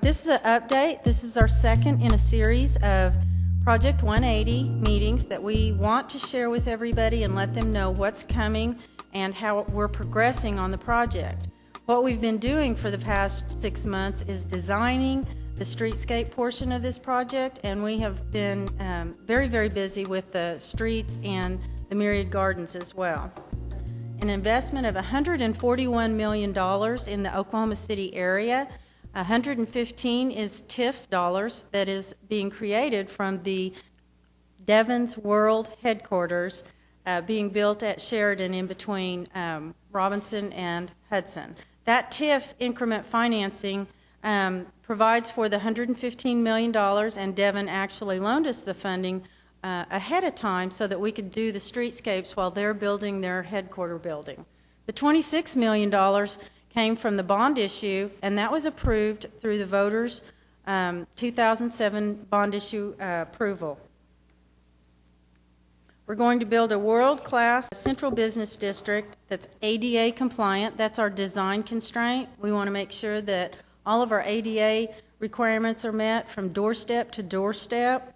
This is an update. This is our second in a series of Project 180 meetings that we want to share with everybody and let them know what's coming and how we're progressing on the project. What we've been doing for the past 6 months is designing the streetscape portion of this project, and we have been very, very busy with the streets and the myriad gardens as well. An investment of $141 million in the Oklahoma City area. 115 is TIF dollars that is being created from the Devon's World headquarters being built at Sheridan in between Robinson and Hudson. That TIF increment financing provides for the $115 million, and Devon actually loaned us the funding ahead of time so that we could do the streetscapes while they're building their headquarter building. The $26 million came from the bond issue, and that was approved through the voters' 2007 bond issue approval. We're going to build a world-class central business district that's ADA compliant. That's our design constraint. We want to make sure that all of our ADA requirements are met from doorstep to doorstep.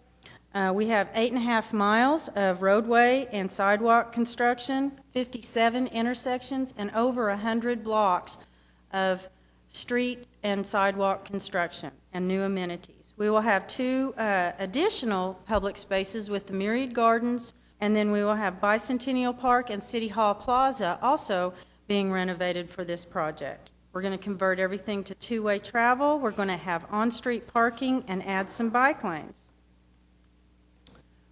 We have 8.5 miles of roadway and sidewalk construction, 57 intersections, and over 100 blocks of street and sidewalk construction and new amenities. We will have 2 additional public spaces with the myriad gardens, and then we will have Bicentennial Park and City Hall Plaza also being renovated for this project. We're going to convert everything to 2-way travel. We're going to have on-street parking and add some bike lanes.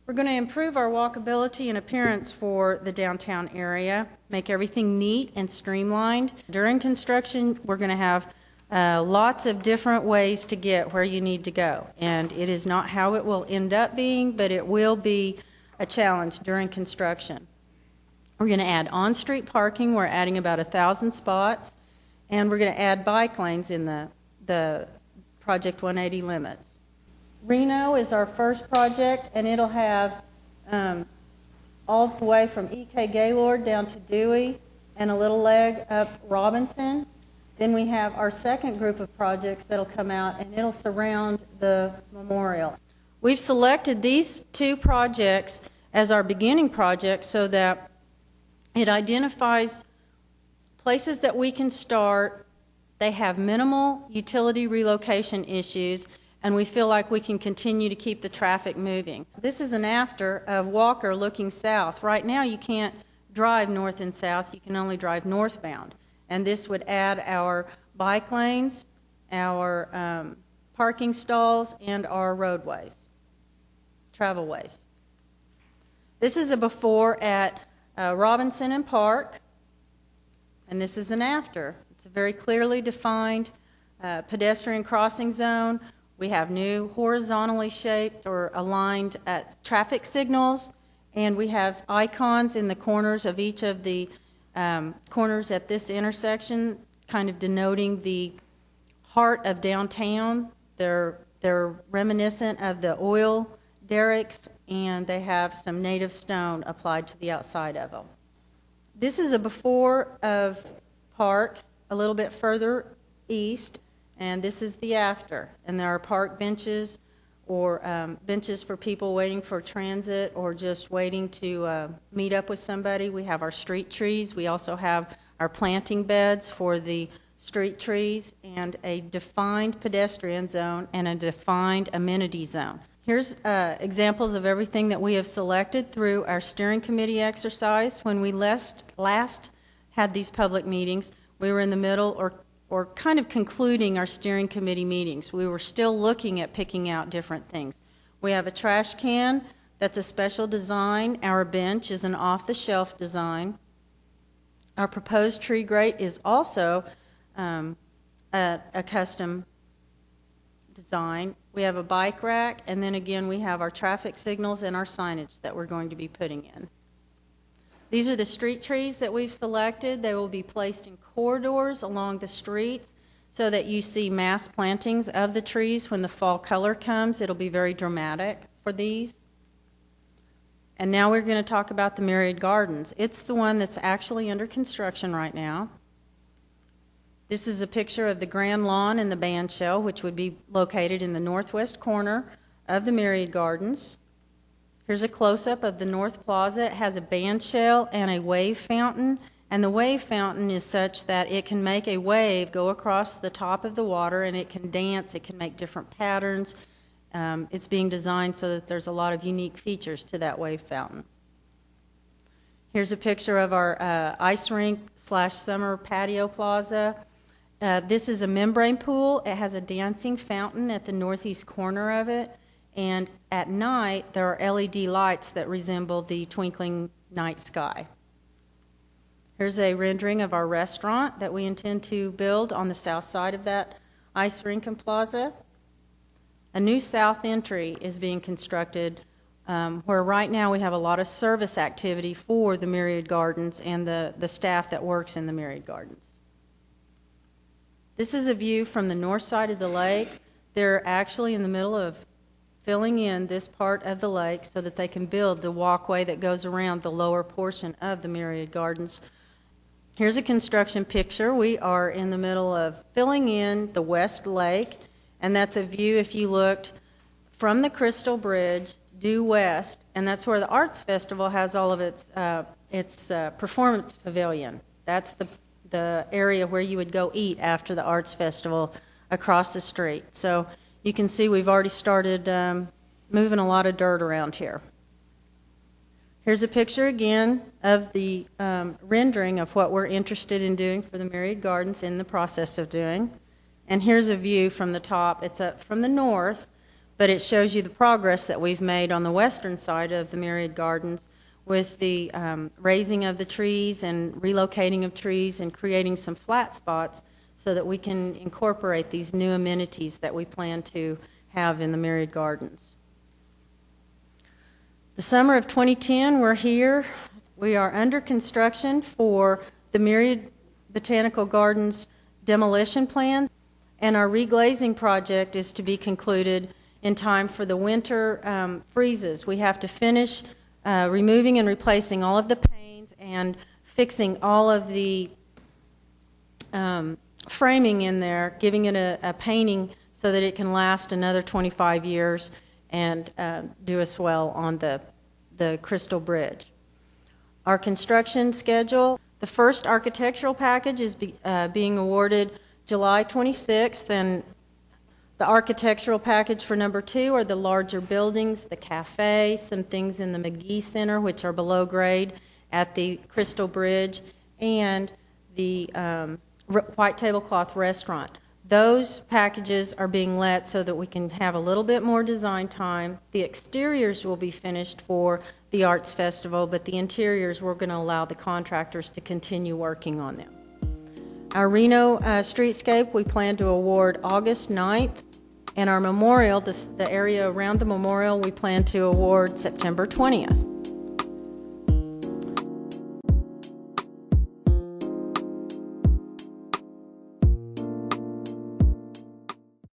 We're going to improve our walkability and appearance for the downtown area, make everything neat and streamlined. During construction, we're going to have lots of different ways to get where you need to go. And it is not how it will end up being, but it will be a challenge during construction. We're going to add on-street parking. We're adding about 1,000 spots. And we're going to add bike lanes in the Project 180 limits. Reno is our first project, and it'll have all the way from E.K. Gaylord down to Dewey and a little leg up Robinson. Then we have our second group of projects that'll come out, and it'll surround the memorial. We've selected these 2 projects as our beginning projects so that it identifies places that we can start. They have minimal utility relocation issues, and we feel like we can continue to keep the traffic moving. This is an after of Walker looking south. Right now you can't drive north and south, you can only drive northbound. And this would add our bike lanes, our parking stalls, and our roadways, travelways. This is a before at Robinson and Park, and this is an after. It's a very clearly defined pedestrian crossing zone. We have new horizontally shaped or aligned traffic signals, and we have icons in the corners of each of the corners at this intersection, kind of denoting the heart of downtown. They're reminiscent of the oil derricks, and they have some native stone applied to the outside of them. This is a before of Park, a little bit further east. And this is the after. And there are park benches or benches for people waiting for transit or just waiting to meet up with somebody. We have our street trees. We also have our planting beds for the street trees and a defined pedestrian zone and a defined amenity zone. Here's examples of everything that we have selected through our steering committee exercise. When we last had these public meetings, we were in the middle or kind of concluding our steering committee meetings. We were still looking at picking out different things. We have a trash can that's a special design. Our bench is an off-the-shelf design. Our proposed tree grate is also a custom design. We have a bike rack, and then again we have our traffic signals and our signage that we're going to be putting in. These are the street trees that we've selected. They will be placed in corridors along the streets so that you see mass plantings of the trees when the fall color comes. It'll be very dramatic for these. And now we're going to talk about the myriad gardens. It's the one that's actually under construction right now. This is a picture of the Grand Lawn and the band shell, which would be located in the northwest corner of the Myriad Gardens. Here's a close-up of the North Plaza. It has a band shell and a wave fountain, and the wave fountain is such that it can make a wave go across the top of the water, and it can dance, it can make different patterns. It's being designed so that there's a lot of unique features to that wave fountain. Here's a picture of our ice rink / summer patio plaza. This is a membrane pool. It has a dancing fountain at the northeast corner of it, and at night there are LED lights that resemble the twinkling night sky. Here's a rendering of our restaurant that we intend to build on the south side of that ice rink and plaza. A new south entry is being constructed where right now we have a lot of service activity for the Myriad Gardens and the staff that works in the Myriad Gardens. This is a view from the north side of the lake. They're actually in the middle of filling in this part of the lake so that they can build the walkway that goes around the lower portion of the Myriad Gardens. Here's a construction picture. We are in the middle of filling in the West Lake, and that's a view if you looked from the Crystal Bridge due west, and that's where the Arts Festival has all of its performance pavilion. That's the area where you would go eat after the Arts Festival across the street. So you can see we've already started moving a lot of dirt around here. Here's a picture again of the rendering of what we're interested in doing for the Myriad Gardens, in the process of doing. And here's a view from the top. It's up from the north, but it shows you the progress that we've made on the western side of the Myriad Gardens with the raising of the trees and relocating of trees and creating some flat spots so that we can incorporate these new amenities that we plan to have in the Myriad Gardens. The summer of 2010, we're here. We are under construction for the Myriad Botanical Gardens demolition plan, and our reglazing project is to be concluded in time for the winter freezes. We have to finish removing and replacing all of the panes and fixing all of the framing in there, giving it a painting so that it can last another 25 years and do us well on the Crystal Bridge. Our construction schedule, the first architectural package is being awarded July 26th, and the architectural package for number 2 are the larger buildings, the cafe, some things in the McGee Center, which are below grade at the Crystal Bridge, and the white tablecloth restaurant. Those packages are being let so that we can have a little bit more design time. The exteriors will be finished for the Arts Festival, but the interiors we're going to allow the contractors to continue working on them. Our Reno streetscape we plan to award August 9th, and our memorial, the area around the memorial, we plan to award September 20th.